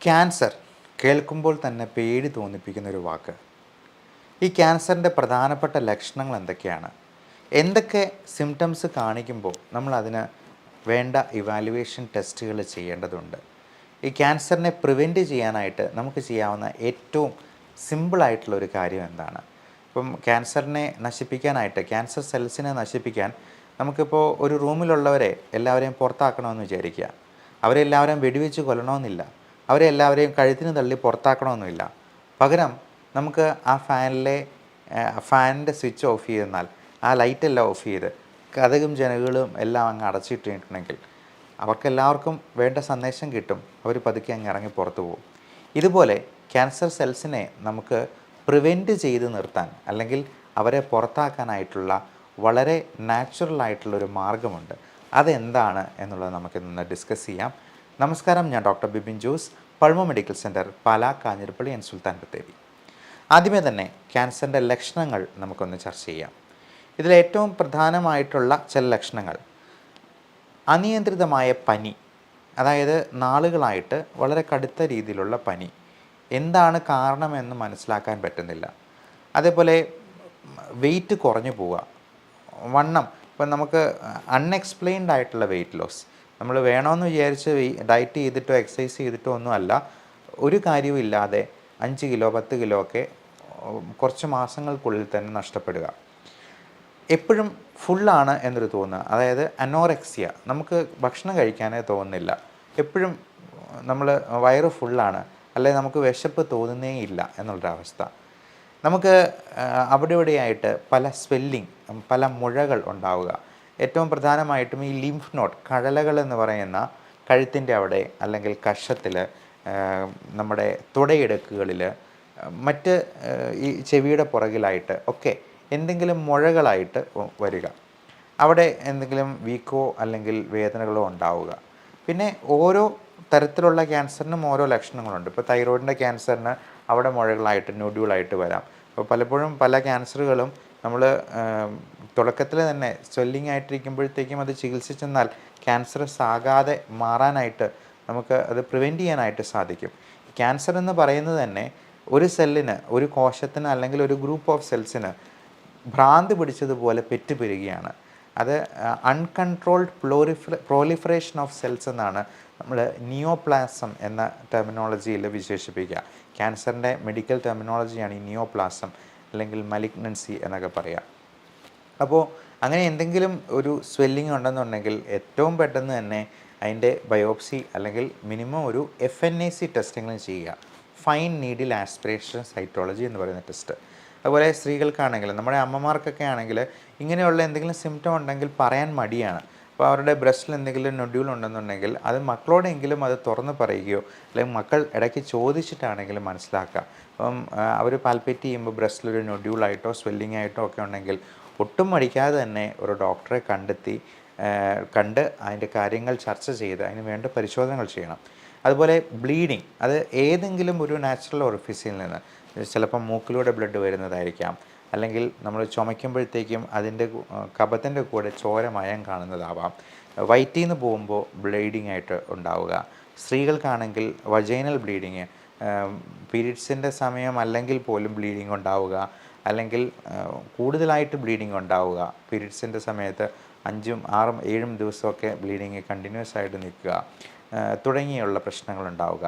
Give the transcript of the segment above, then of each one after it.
Cancer കേൾക്കുമ്പോൾ തന്നെ പേടി തോന്നിപ്പിക്കുന്നൊരു വാക്ക്. ഈ ക്യാൻസറിൻ്റെ പ്രധാനപ്പെട്ട ലക്ഷണങ്ങൾ എന്തൊക്കെയാണ്? എന്തൊക്കെ സിംറ്റംസ് കാണിക്കുമ്പോൾ നമ്മളതിന് വേണ്ട ഇവാലുവേഷൻ ടെസ്റ്റുകൾ ചെയ്യേണ്ടതുണ്ട്? ഈ ക്യാൻസറിനെ പ്രിവെൻറ്റ് ചെയ്യാനായിട്ട് നമുക്ക് ചെയ്യാവുന്ന ഏറ്റവും സിമ്പിളായിട്ടുള്ളൊരു കാര്യം എന്താണ്? ഇപ്പം ക്യാൻസറിനെ നശിപ്പിക്കാനായിട്ട്, ക്യാൻസർ സെൽസിനെ നശിപ്പിക്കാൻ നമുക്കിപ്പോൾ ഒരു റൂമിലുള്ളവരെ എല്ലാവരെയും പുറത്താക്കണമെന്ന് വിചാരിക്കുക. അവരെല്ലാവരെയും വെടിവെച്ച് കൊല്ലണമെന്നില്ല. അവരെ എല്ലാവരെയും കഴുത്തിന് തള്ളി പുറത്താക്കണമെന്നില്ല. പകരം നമുക്ക് ആ ഫാനിൻ്റെ സ്വിച്ച് ഓഫ് ചെയ്തെന്നാൽ, ആ ലൈറ്റെല്ലാം ഓഫ് ചെയ്ത് കതകും ജനലുകളും എല്ലാം അങ്ങ് അടച്ചിട്ടിട്ടുണ്ടെങ്കിൽ അവർക്കെല്ലാവർക്കും വേണ്ട സന്ദേശം കിട്ടും. അവർ പതുക്കെ അങ്ങ് ഇറങ്ങി പുറത്തു പോകും. ഇതുപോലെ ക്യാൻസർ സെൽസിനെ നമുക്ക് പ്രിവെൻറ്റ് ചെയ്ത് നിർത്താൻ, അല്ലെങ്കിൽ അവരെ പുറത്താക്കാനായിട്ടുള്ള വളരെ നാച്ചുറലായിട്ടുള്ളൊരു മാർഗ്ഗമുണ്ട്. അതെന്താണ് എന്നുള്ളത് നമുക്കിന്ന് ഡിസ്കസ് ചെയ്യാം. നമസ്കാരം, ഞാൻ doctor Bibin Jose, Pulmo medical centre, Pala, Kanjirappally and Sultan Bathery. ആദ്യമേ തന്നെ ക്യാൻസറിൻ്റെ ലക്ഷണങ്ങൾ നമുക്കൊന്ന് ചർച്ച ചെയ്യാം. ഇതിലേറ്റവും പ്രധാനമായിട്ടുള്ള ചില ലക്ഷണങ്ങൾ: അനിയന്ത്രിതമായ പനി, അതായത് നാളുകളായിട്ട് വളരെ കടുത്ത രീതിയിലുള്ള പനി, എന്താണ് കാരണമെന്ന് മനസ്സിലാക്കാൻ പറ്റുന്നില്ല. അതേപോലെ വെയിറ്റ് കുറഞ്ഞു പോവുക, വണ്ണം. ഇപ്പം നമുക്ക് അൺഎക്സ്പ്ലെയിൻഡ് ആയിട്ടുള്ള വെയിറ്റ് ലോസ്, നമ്മൾ വേണമെന്ന് വിചാരിച്ച് ഡയറ്റ് ചെയ്തിട്ടോ എക്സസൈസ് ചെയ്തിട്ടോ ഒന്നുമല്ല, ഒരു കാര്യവും ഇല്ലാതെ 5 കിലോ 10 കിലോ ഒക്കെ കുറച്ച് മാസങ്ങൾക്കുള്ളിൽ തന്നെ നഷ്ടപ്പെടുക. എപ്പോഴും ഫുള്ളാണ് എന്നൊരു തോന്നുക, അതായത് അനോറെക്സിയ, നമുക്ക് ഭക്ഷണം കഴിക്കാനേ തോന്നുന്നില്ല. എപ്പോഴും നമ്മൾ വയറ് ഫുള്ളാണ്, അല്ലെങ്കിൽ നമുക്ക് വിശപ്പ് തോന്നുന്നേ ഇല്ല എന്നുള്ളൊരവസ്ഥ. നമുക്ക് അവിടെ ഇവിടെയായിട്ട് പല സ്വെല്ലിങ്, പല മുഴകൾ ഉണ്ടാവുക. ഏറ്റവും പ്രധാനമായിട്ടും ഈ ലിംഫ് നോഡ്, കഴലകൾ എന്ന് പറയുന്ന കഴുത്തിൻ്റെ അവിടെ, അല്ലെങ്കിൽ കഷത്തിൽ, നമ്മുടെ തുടയിടുക്കുകളിൽ, മറ്റ് ഈ ചെവിയുടെ പുറകിലായിട്ട് ഒക്കെ എന്തെങ്കിലും മുഴകളായിട്ട് വരിക. അവിടെ എന്തെങ്കിലും വീക്കോ അല്ലെങ്കിൽ വേദനകളോ ഉണ്ടാവുക. പിന്നെ ഓരോ തരത്തിലുള്ള ക്യാൻസറിനും ഓരോ ലക്ഷണങ്ങളുണ്ട്. ഇപ്പോൾ തൈറോയിഡിൻ്റെ ക്യാൻസറിന് അവിടെ മുഴകളായിട്ട്, നോഡ്യൂളായിട്ട് വരാം. അപ്പോൾ പലപ്പോഴും പല ക്യാൻസറുകളും നമ്മൾ തുടക്കത്തിൽ തന്നെ സ്വെല്ലിംഗ് ആയിട്ടിരിക്കുമ്പോഴത്തേക്കും അത് ചികിത്സിച്ചെന്നാൽ ക്യാൻസറസ് ആകാതെ മാറാനായിട്ട് നമുക്ക് അത് പ്രിവെൻറ്റ് ചെയ്യാനായിട്ട് സാധിക്കും. ക്യാൻസർ എന്ന് പറയുന്നത് തന്നെ ഒരു സെല്ലിന്, ഒരു കോശത്തിന്, അല്ലെങ്കിൽ ഒരു ഗ്രൂപ്പ് ഓഫ് സെൽസിന് ഭ്രാന്ത് പിടിച്ചതുപോലെ പെറ്റുപെരുകയാണ്. അത് അൺകൺട്രോൾഡ് പ്രോലിഫറേഷൻ ഓഫ് സെൽസ് എന്നാണ് നമ്മൾ നിയോപ്ലാസം എന്ന ടെർമിനോളജിയിൽ വിശേഷിപ്പിക്കുക. ക്യാൻസറിൻ്റെ മെഡിക്കൽ ടെർമിനോളജിയാണ് ഈ നിയോപ്ലാസം, അല്ലെങ്കിൽ മലിഗ്നൻസി എന്നൊക്കെ പറയുക. അപ്പോൾ അങ്ങനെ എന്തെങ്കിലും ഒരു സ്വെല്ലിംഗ് ഉണ്ടെന്നുണ്ടെങ്കിൽ ഏറ്റവും പെട്ടെന്ന് തന്നെ അതിൻ്റെ ബയോപ്സി, അല്ലെങ്കിൽ മിനിമം ഒരു FNAC ടെസ്റ്റിംഗ് ചെയ്യുക, ഫൈൻ നീഡിൽ ആസ്പിറേഷൻ സൈറ്റോളജി എന്ന് പറയുന്ന ടെസ്റ്റ്. അതുപോലെ സ്ത്രീകൾക്കാണെങ്കിൽ, നമ്മുടെ അമ്മമാർക്കൊക്കെ ആണെങ്കിൽ ഇങ്ങനെയുള്ള എന്തെങ്കിലും സിംറ്റം ഉണ്ടെങ്കിൽ പറയാൻ മടിയാണ്. അപ്പോൾ അവരുടെ ബ്രസ്റ്റിൽ എന്തെങ്കിലും നൊഡ്യൂൾ ഉണ്ടെന്നുണ്ടെങ്കിൽ അത് മക്കളോടെങ്കിലും അത് തുറന്ന് പറയുകയോ, അല്ലെങ്കിൽ മക്കൾ ഇടയ്ക്ക് ചോദിച്ചിട്ടാണെങ്കിലും മനസ്സിലാക്കുക. അപ്പം അവർ പാൽപ്പേറ്റ് ചെയ്യുമ്പോൾ ബ്രസ്റ്റിലൊരു നൊഡ്യൂളായിട്ടോ സ്വെല്ലിംഗ് ആയിട്ടോ ഒക്കെ ഉണ്ടെങ്കിൽ ഒട്ടും മടിക്കാതെ തന്നെ ഒരു ഡോക്ടറെ കണ്ട് അതിൻ്റെ കാര്യങ്ങൾ ചർച്ച ചെയ്ത് അതിന് വേണ്ട പരിശോധനകൾ ചെയ്യണം. അതുപോലെ ബ്ലീഡിങ്, അത് ഏതെങ്കിലും ഒരു നാച്ചുറൽ ഓറിഫിസിൽ നിന്ന്, ചിലപ്പം മൂക്കിലൂടെ ബ്ലഡ് വരുന്നതായിരിക്കാം, അല്ലെങ്കിൽ നമ്മൾ ചുമയ്ക്കുമ്പോഴത്തേക്കും അതിൻ്റെ കഫത്തിൻ്റെ കൂടെ ചോരമയം കാണുന്നതാവാം. വയറ്റിൽ നിന്ന് പോകുമ്പോൾ ബ്ലീഡിങ് ആയിട്ട് ഉണ്ടാവുക. സ്ത്രീകൾക്കാണെങ്കിൽ വജൈനൽ ബ്ലീഡിങ്, പീരീഡ്സിൻ്റെ സമയം അല്ലെങ്കിൽ പോലും ബ്ലീഡിങ് ഉണ്ടാവുക, അല്ലെങ്കിൽ കൂടുതലായിട്ട് ബ്ലീഡിങ് ഉണ്ടാവുക. പീരീഡ്സിൻ്റെ സമയത്ത് 5, 6, 7 ദിവസമൊക്കെ ബ്ലീഡിങ് കണ്ടിന്യൂസ് ആയിട്ട് നിൽക്കുക, തുടങ്ങിയുള്ള പ്രശ്നങ്ങളുണ്ടാവുക.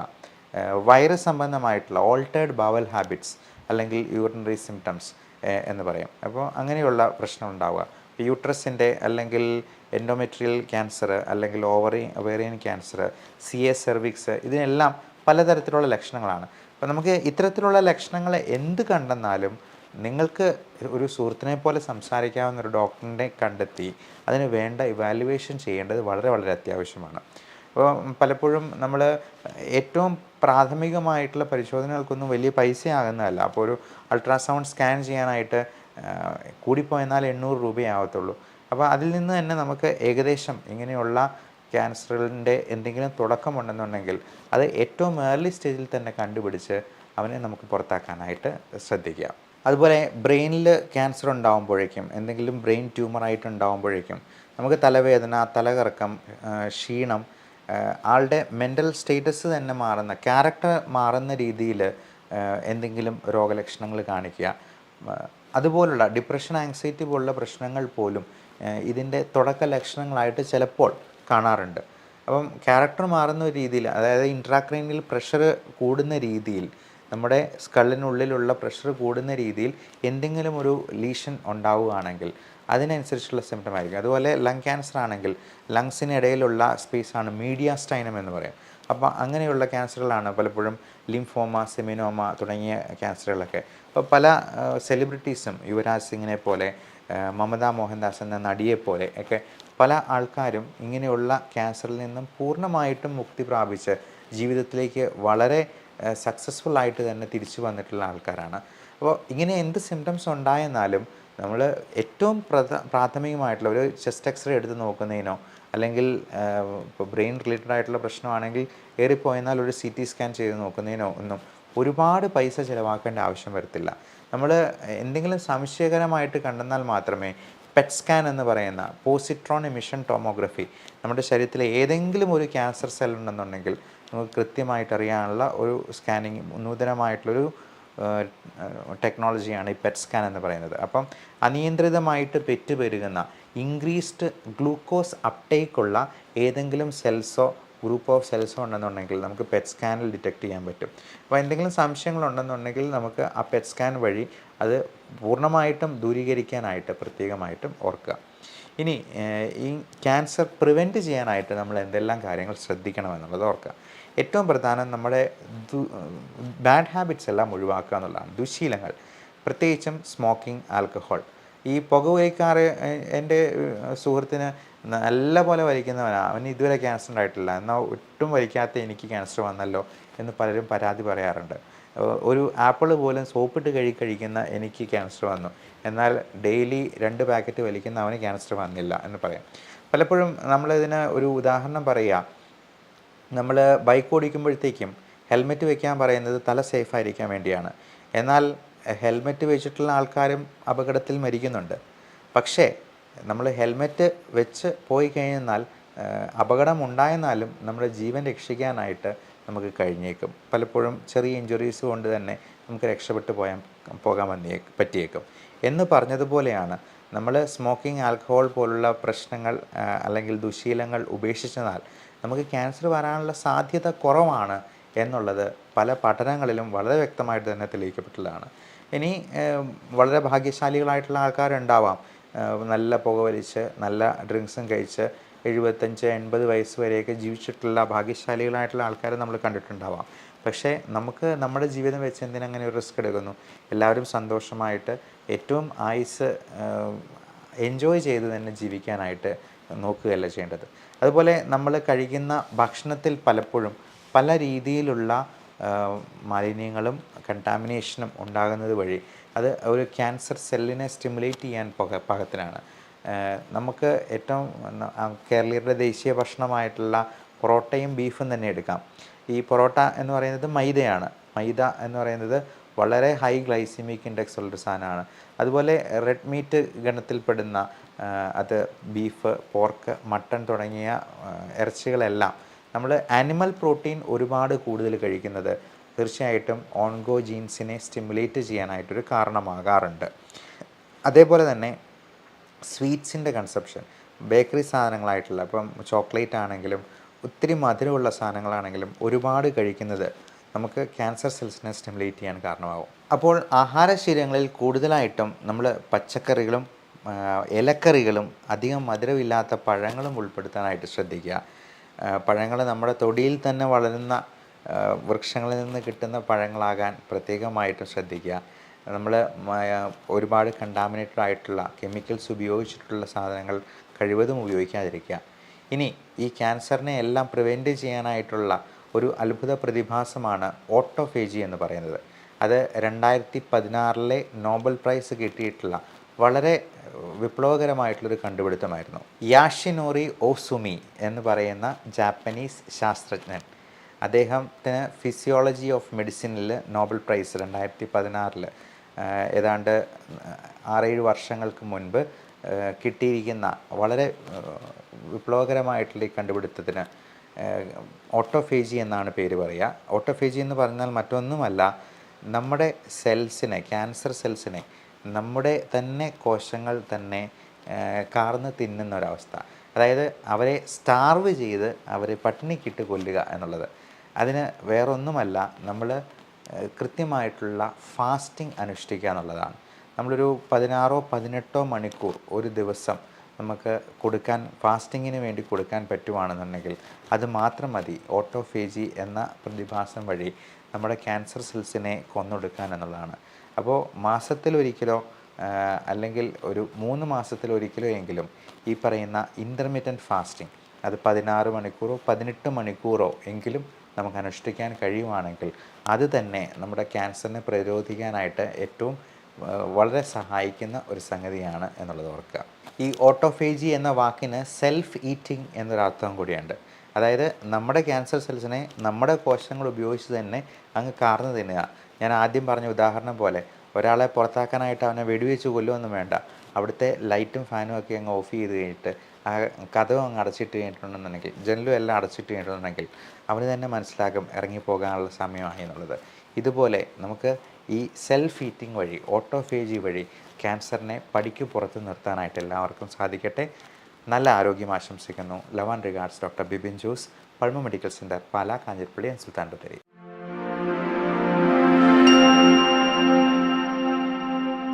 വൈറസ് സംബന്ധമായിട്ടുള്ള ഓൾട്ടേർഡ് ബവൽ ഹാബിറ്റ്സ്, അല്ലെങ്കിൽ യൂറിനറി സിംറ്റംസ് എന്ന് പറയും. അപ്പോൾ അങ്ങനെയുള്ള പ്രശ്നം ഉണ്ടാവുക. യൂട്രസിൻ്റെ, അല്ലെങ്കിൽ എൻഡോമെട്രിയൽ ക്യാൻസർ, അല്ലെങ്കിൽ ഒവേറിയൻ ക്യാൻസർ, CA സെർവിക്സ്, ഇതിനെല്ലാം പലതരത്തിലുള്ള ലക്ഷണങ്ങളാണ്. അപ്പോൾ നമുക്ക് ഇത്തരത്തിലുള്ള ലക്ഷണങ്ങൾ എന്ത് കണ്ടെന്നാലും നിങ്ങൾക്ക് ഒരു സുഹൃത്തിനെ പോലെ സംസാരിക്കാവുന്ന ഒരു ഡോക്ടറിനെ കണ്ടെത്തി അതിന് വേണ്ട ഇവാലുവേഷൻ ചെയ്യേണ്ടത് വളരെ വളരെ അത്യാവശ്യമാണ്. അപ്പോൾ പലപ്പോഴും നമ്മൾ ഏറ്റവും പ്രാഥമികമായിട്ടുള്ള പരിശോധനകൾക്കൊന്നും വലിയ പൈസയാകുന്നതല്ല. അപ്പോൾ ഒരു അൾട്രാസൗണ്ട് സ്കാൻ ചെയ്യാനായിട്ട് കൂടിപ്പോയെന്നാൽ 800 രൂപയാവത്തുള്ളൂ. അപ്പോൾ അതിൽ നിന്ന് തന്നെ നമുക്ക് ഏകദേശം ഇങ്ങനെയുള്ള ക്യാൻസറിൻ്റെ എന്തെങ്കിലും തുടക്കമുണ്ടെന്നുണ്ടെങ്കിൽ അത് ഏറ്റവും ഏർലി സ്റ്റേജിൽ തന്നെ കണ്ടുപിടിച്ച് അവനെ നമുക്ക് പുറത്താക്കാനായിട്ട് ശ്രദ്ധിക്കാം. അതുപോലെ ബ്രെയിനിൽ ക്യാൻസർ ഉണ്ടാകുമ്പോഴേക്കും, എന്തെങ്കിലും ബ്രെയിൻ ട്യൂമറായിട്ട് ഉണ്ടാകുമ്പോഴേക്കും നമുക്ക് തലവേദന, തലകറക്കം, ക്ഷീണം, ആളുടെ മെൻ്റൽ സ്റ്റേറ്റസ് തന്നെ മാറുന്ന, ക്യാരക്ടർ മാറുന്ന രീതിയിൽ എന്തെങ്കിലും രോഗലക്ഷണങ്ങൾ കാണിക്കുക, അതുപോലുള്ള ഡിപ്രഷൻ, ആങ്സൈറ്റി പോലുള്ള പ്രശ്നങ്ങൾ പോലും ഇതിൻ്റെ തുടക്ക ലക്ഷണങ്ങളായിട്ട് ചിലപ്പോൾ കാണാറുണ്ട്. അപ്പം ക്യാരക്ടർ മാറുന്ന ഒരു രീതിയിൽ, അതായത് ഇൻട്രാക്രൈനിയൽ പ്രഷർ കൂടുന്ന രീതിയിൽ, നമ്മുടെ സ്കള്ളിനുള്ളിലുള്ള പ്രഷർ കൂടുന്ന രീതിയിൽ എന്തെങ്കിലും ഒരു ലീഷൻ ഉണ്ടാവുകയാണെങ്കിൽ അതിനനുസരിച്ചുള്ള സിംറ്റം ആയിരിക്കും. അതുപോലെ ലങ് ക്യാൻസർ ആണെങ്കിൽ ലങ്സിനിടയിലുള്ള സ്പേസാണ് മീഡിയാസ്റ്റൈനം എന്ന് പറയും. അപ്പോൾ അങ്ങനെയുള്ള ക്യാൻസറുകളാണ് പലപ്പോഴും ലിംഫോമ, സെമിനോമ തുടങ്ങിയ ക്യാൻസറുകളൊക്കെ. അപ്പോൾ പല സെലിബ്രിറ്റീസും യുവരാജ് സിംഗിനെ പോലെ, മമത മോഹൻദാസ് എന്ന നടിയെപ്പോലെ ഒക്കെ പല ആൾക്കാരും ഇങ്ങനെയുള്ള ക്യാൻസറിൽ നിന്നും പൂർണ്ണമായിട്ടും മുക്തി പ്രാപിച്ച് ജീവിതത്തിലേക്ക് വളരെ സക്സസ്ഫുൾ ആയിട്ട് തന്നെ തിരിച്ചു വന്നിട്ടുള്ള ആൾക്കാരാണ്. അപ്പോൾ ഇങ്ങനെ എന്ത് സിംറ്റംസ് ഉണ്ടായെന്നാലും നമ്മൾ ഏറ്റവും പ്രാഥമികമായിട്ടുള്ള ഒരു ചെസ്റ്റ് എക്സ്റേ എടുത്ത് നോക്കുന്നതിനോ, അല്ലെങ്കിൽ ഇപ്പോൾ ബ്രെയിൻ റിലേറ്റഡ് ആയിട്ടുള്ള പ്രശ്നമാണെങ്കിൽ ഏറിപ്പോയെന്നാൽ ഒരു CT സ്കാൻ ചെയ്ത് നോക്കുന്നതിനോ ഒന്നും ഒരുപാട് പൈസ ചിലവാക്കേണ്ട ആവശ്യം വരത്തില്ല. നമ്മൾ എന്തെങ്കിലും സംശയകരമായിട്ട് കണ്ടെന്നാൽ മാത്രമേ പെറ്റ് സ്കാൻ എന്ന് പറയുന്ന പോസിട്രോൺ എമിഷൻ ടോമോഗ്രഫി, നമ്മുടെ ശരീരത്തിലെ ഏതെങ്കിലും ഒരു ക്യാൻസർ സെൽ ഉണ്ടെന്നുണ്ടെങ്കിൽ നമുക്ക് കൃത്യമായിട്ട് അറിയാനുള്ള ഒരു സ്കാനിങ്, നൂതനമായിട്ടുള്ളൊരു ടെക്നോളജിയാണ് ഈ പെറ്റ് സ്കാൻ എന്ന് പറയുന്നത്. അപ്പം അനിയന്ത്രിതമായിട്ട് പെറ്റുപെരുകുന്ന ഇൻക്രീസ്ഡ് ഗ്ലൂക്കോസ് അപ്ടേക്കുള്ള ഏതെങ്കിലും സെൽസോ ഗ്രൂപ്പ് ഓഫ് സെൽസോ ഉണ്ടെന്നുണ്ടെങ്കിൽ നമുക്ക് പെറ്റ് സ്കാനിൽ ഡിറ്റക്ട് ചെയ്യാൻ പറ്റും. അപ്പോൾ എന്തെങ്കിലും സംശയങ്ങളുണ്ടെന്നുണ്ടെങ്കിൽ നമുക്ക് ആ പെറ്റ് സ്കാൻ വഴി അത് പൂർണ്ണമായിട്ടും ദൂരീകരിക്കാനായിട്ട് പ്രത്യേകമായിട്ടും ഓർക്കുക. ഇനി ഈ ക്യാൻസർ പ്രിവെൻറ്റ് ചെയ്യാനായിട്ട് നമ്മൾ എന്തെല്ലാം കാര്യങ്ങൾ ശ്രദ്ധിക്കണമെന്നുള്ളത് ഓർക്കുക. ഏറ്റവും പ്രധാനം നമ്മുടെ ബാഡ് ഹാബിറ്റ്സ് എല്ലാം ഒഴിവാക്കുക എന്നുള്ളതാണ്. ദുശീലങ്ങൾ, പ്രത്യേകിച്ചും സ്മോക്കിംഗ്, ആൽക്കഹോൾ. ഈ പുകവലിക്കാറ്, എൻ്റെ സുഹൃത്തിന് നല്ല പോലെ വലിക്കുന്നവനാണ്, അവന് ഇതുവരെ ക്യാൻസർ ഉണ്ടായിട്ടില്ല, എന്നാൽ ഒട്ടും വലിക്കാത്ത എനിക്ക് ക്യാൻസർ വന്നല്ലോ എന്ന് പലരും പരാതി പറയാറുണ്ട്. ഒരു ആപ്പിൾ പോലും സോപ്പിട്ട് കഴിക്കുന്ന എനിക്ക് ക്യാൻസർ വന്നു, എന്നാൽ ഡെയിലി 2 പാക്കറ്റ് വലിക്കുന്ന അവന് ക്യാൻസർ വന്നില്ല എന്ന് പറയാം. പലപ്പോഴും നമ്മളിതിന് ഒരു ഉദാഹരണം പറയുക, നമ്മൾ ബൈക്ക് ഓടിക്കുമ്പോഴത്തേക്കും ഹെൽമെറ്റ് വെക്കാൻ പറയുന്നത് തല സേഫായിരിക്കാൻ വേണ്ടിയാണ്. എന്നാൽ ഹെൽമെറ്റ് വെച്ചിട്ടുള്ള ആൾക്കാരും അപകടത്തിൽ മരിക്കുന്നുണ്ട്. പക്ഷേ നമ്മൾ ഹെൽമെറ്റ് വെച്ച് പോയി കഴിഞ്ഞാൽ അപകടമുണ്ടായെന്നാലും നമ്മുടെ ജീവൻ രക്ഷിക്കാനായിട്ട് നമുക്ക് കഴിഞ്ഞേക്കും. പലപ്പോഴും ചെറിയ ഇഞ്ചുറീസ് കൊണ്ട് തന്നെ നമുക്ക് രക്ഷപ്പെട്ടു പോകാൻ പറ്റിയേക്കും. എന്ന് പറഞ്ഞതുപോലെയാണ് നമ്മൾ സ്മോക്കിംഗ്, ആൽക്കഹോൾ പോലുള്ള പ്രശ്നങ്ങൾ അല്ലെങ്കിൽ ദുശീലങ്ങൾ ഉപേക്ഷിച്ചെന്നാൽ നമുക്ക് ക്യാൻസർ വരാനുള്ള സാധ്യത കുറവാണ് എന്നുള്ളത് പല പഠനങ്ങളിലും വളരെ വ്യക്തമായിട്ട് തന്നെ തെളിയിക്കപ്പെട്ടുള്ളതാണ്. ഇനി വളരെ ഭാഗ്യശാലികളായിട്ടുള്ള ആൾക്കാരുണ്ടാവാം, നല്ല പുകവലിച്ച് നല്ല ഡ്രിങ്ക്സും കഴിച്ച് 75-80 വയസ്സ് വരെയൊക്കെ ജീവിച്ചിട്ടുള്ള ഭാഗ്യശാലികളായിട്ടുള്ള ആൾക്കാരെ നമ്മൾ കണ്ടിട്ടുണ്ടാവാം. പക്ഷേ നമുക്ക് നമ്മുടെ ജീവിതം വെച്ച് എന്തിനങ്ങനെ ഒരു റിസ്ക് എടുക്കുന്നു? എല്ലാവരും സന്തോഷമായിട്ട് ഏറ്റവും ആയുസ് എൻജോയ് ചെയ്ത് തന്നെ ജീവിക്കാനായിട്ട് നോക്കുകയല്ല ചെയ്യേണ്ടത്. അതുപോലെ നമ്മൾ കഴിക്കുന്ന ഭക്ഷണത്തിൽ പലപ്പോഴും പല രീതിയിലുള്ള മാലിന്യങ്ങളും കണ്ടാമിനേഷനും ഉണ്ടാകുന്നത് വഴി അത് ഒരു ക്യാൻസർ സെല്ലിനെ സ്റ്റിമുലേറ്റ് ചെയ്യാൻ പാകത്തിനാണ്. നമുക്ക് ഏറ്റവും കേരളീയരുടെ ദേശീയ ഭക്ഷണമായിട്ടുള്ള പൊറോട്ടയും ബീഫും തന്നെ എടുക്കാം. ഈ പൊറോട്ട എന്ന് പറയുന്നത് മൈദയാണ്. മൈദ എന്ന് പറയുന്നത് വളരെ ഹൈ ഗ്ലൈസിമിക് ഇൻഡെക്സ് ഉള്ളൊരു സാധനമാണ്. അതുപോലെ റെഡ് മീറ്റ് ഗണത്തിൽപ്പെടുന്ന അത് ബീഫ്, പോർക്ക്, മട്ടൺ തുടങ്ങിയ ഇറച്ചികളെല്ലാം നമ്മൾ ആനിമൽ പ്രോട്ടീൻ ഒരുപാട് കൂടുതൽ കഴിക്കുന്നത് തീർച്ചയായിട്ടും ഓൺകോജീൻസിനെ സ്റ്റിമുലേറ്റ് ചെയ്യാനായിട്ടൊരു കാരണമാകാറുണ്ട്. അതേപോലെ തന്നെ സ്വീറ്റ്സിൻ്റെ കൺസപ്ഷൻ, ബേക്കറി സാധനങ്ങളായിട്ടുള്ള ഇപ്പം ചോക്ലേറ്റ് ആണെങ്കിലും ഒത്തിരി മധുരമുള്ള സാധനങ്ങളാണെങ്കിലും ഒരുപാട് കഴിക്കുന്നത് നമുക്ക് ക്യാൻസർ സെൽസിനെ സ്റ്റിമുലേറ്റ് ചെയ്യാൻ കാരണമാകും. അപ്പോൾ ആഹാരശീലങ്ങളിൽ കൂടുതലായിട്ടും നമ്മൾ പച്ചക്കറികളും ഇലക്കറികളും അധികം മധുരമില്ലാത്ത പഴങ്ങളും ഉൾപ്പെടുത്താനായിട്ട് ശ്രദ്ധിക്കുക. പഴങ്ങൾ നമ്മുടെ തൊടിയിൽ തന്നെ വളരുന്ന വൃക്ഷങ്ങളിൽ നിന്ന് കിട്ടുന്ന പഴങ്ങളാകാൻ പ്രത്യേകമായിട്ടും ശ്രദ്ധിക്കുക. നമ്മൾ ഒരുപാട് കണ്ടാമിനേറ്റഡ് ആയിട്ടുള്ള കെമിക്കൽസ് ഉപയോഗിച്ചിട്ടുള്ള സാധനങ്ങൾ കഴിവതും ഉപയോഗിക്കാതിരിക്കുക. ഇനി ഈ ക്യാൻസറിനെ എല്ലാം പ്രിവെൻറ്റ് ചെയ്യാനായിട്ടുള്ള ഒരു അത്ഭുത പ്രതിഭാസമാണ് ഓട്ടോഫേജി എന്ന് പറയുന്നത്. അത് 2016 നോബൽ പ്രൈസ് കിട്ടിയിട്ടുള്ള വളരെ വിപ്ലവകരമായിട്ടുള്ളൊരു കണ്ടുപിടുത്തമായിരുന്നു. യാഷിനോറി ഓസുമി എന്ന് പറയുന്ന ജാപ്പനീസ് ശാസ്ത്രജ്ഞൻ, അദ്ദേഹത്തിന് ഫിസിയോളജി ഓഫ് മെഡിസിനിൽ നോബൽ പ്രൈസ് 2016 ഏതാണ്ട് 6-7 വർഷങ്ങൾക്ക് മുൻപ് കിട്ടിയിരിക്കുന്ന വളരെ വിപ്ലവകരമായിട്ടുള്ള ഈ കണ്ടുപിടുത്തത്തിന് ഓട്ടോഫേജി എന്നാണ് പേര് പറയുക. ഓട്ടോഫേജി എന്ന് പറഞ്ഞാൽ മറ്റൊന്നുമല്ല, നമ്മുടെ സെൽസിനെ, ക്യാൻസർ സെൽസിനെ നമ്മുടെ തന്നെ കോശങ്ങൾ തന്നെ കാർന്ന് തിന്നുന്ന ഒരവസ്ഥ. അതായത് അവരെ സ്റ്റാർവ് ചെയ്ത് അവരെ പട്ടിണിക്കിട്ട് കൊല്ലുക എന്നുള്ളത്. അതിന് വേറൊന്നുമല്ല, നമ്മൾ കൃത്യമായിട്ടുള്ള ഫാസ്റ്റിംഗ് അനുഷ്ഠിക്കുക എന്നുള്ളതാണ്. നമ്മളൊരു 16-18 മണിക്കൂർ ഒരു ദിവസം നമുക്ക് കൊടുക്കാൻ, ഫാസ്റ്റിങ്ങിന് വേണ്ടി കൊടുക്കാൻ പറ്റുവാണെന്നുണ്ടെങ്കിൽ അത് മാത്രം മതി ഓട്ടോഫേജി എന്ന പ്രതിഭാസം വഴി നമ്മുടെ ക്യാൻസർ സെൽസിനെ കൊന്നൊടുക്കാൻ എന്നുള്ളതാണ്. അപ്പോൾ മാസത്തിലൊരിക്കലോ അല്ലെങ്കിൽ ഒരു 3 മാസത്തിലൊരിക്കലോ എങ്കിലും ഈ പറയുന്ന ഇൻ്റർമീഡിയറ്റ് ഫാസ്റ്റിംഗ്, അത് 16 മണിക്കൂറോ 18 മണിക്കൂറോ എങ്കിലും നമുക്ക് അനുഷ്ഠിക്കാൻ കഴിയുവാണെങ്കിൽ അത് തന്നെ നമ്മുടെ ക്യാൻസറിനെ പ്രതിരോധിക്കാനായിട്ട് ഏറ്റവും വളരെ സഹായിക്കുന്ന ഒരു സംഗതിയാണ് എന്നുള്ളത് ഓർക്കുക. ഈ ഓട്ടോഫേജി എന്ന വാക്കിന് സെൽഫ് ഈറ്റിംഗ് എന്നൊരർത്ഥം കൂടിയുണ്ട്. അതായത് നമ്മുടെ ക്യാൻസർ സെൽസിനെ നമ്മുടെ കോശങ്ങൾ ഉപയോഗിച്ച് തന്നെ അങ്ങ് കാർന്ന് തിന്നുക. ഞാൻ ആദ്യം പറഞ്ഞ ഉദാഹരണം പോലെ ഒരാളെ പുറത്താക്കാനായിട്ട് അവനെ വെടിവെച്ച് കൊല്ലുമൊന്നും വേണ്ട. അവിടുത്തെ ലൈറ്റും ഫാനും ഒക്കെ അങ്ങ് ഓഫ് ചെയ്ത് കഴിഞ്ഞിട്ട് ആ കതവും അങ്ങ് അടച്ചിട്ട് കഴിഞ്ഞിട്ടുണ്ടെന്നുണ്ടെങ്കിൽ, ജനലും എല്ലാം അടച്ചിട്ട് കഴിഞ്ഞിട്ടുണ്ടെങ്കിൽ അവന് തന്നെ മനസ്സിലാകും ഇറങ്ങിപ്പോകാനുള്ള സമയമായി എന്നുള്ളത്. ഇതുപോലെ നമുക്ക് ഈ സെൽഫ് ഈറ്റിംഗ് വഴി, ഓട്ടോഫേജി വഴി ക്യാൻസറിനെ പടിക്ക് പുറത്ത് നിർത്താനായിട്ട് എല്ലാവർക്കും സാധിക്കട്ടെ. നല്ല ആരോഗ്യം ആശംസിക്കുന്നു. Love and regards, doctor Bibin Jose, Pulmo medical centre, Pala, Kanjirappally and Sultan Bathery.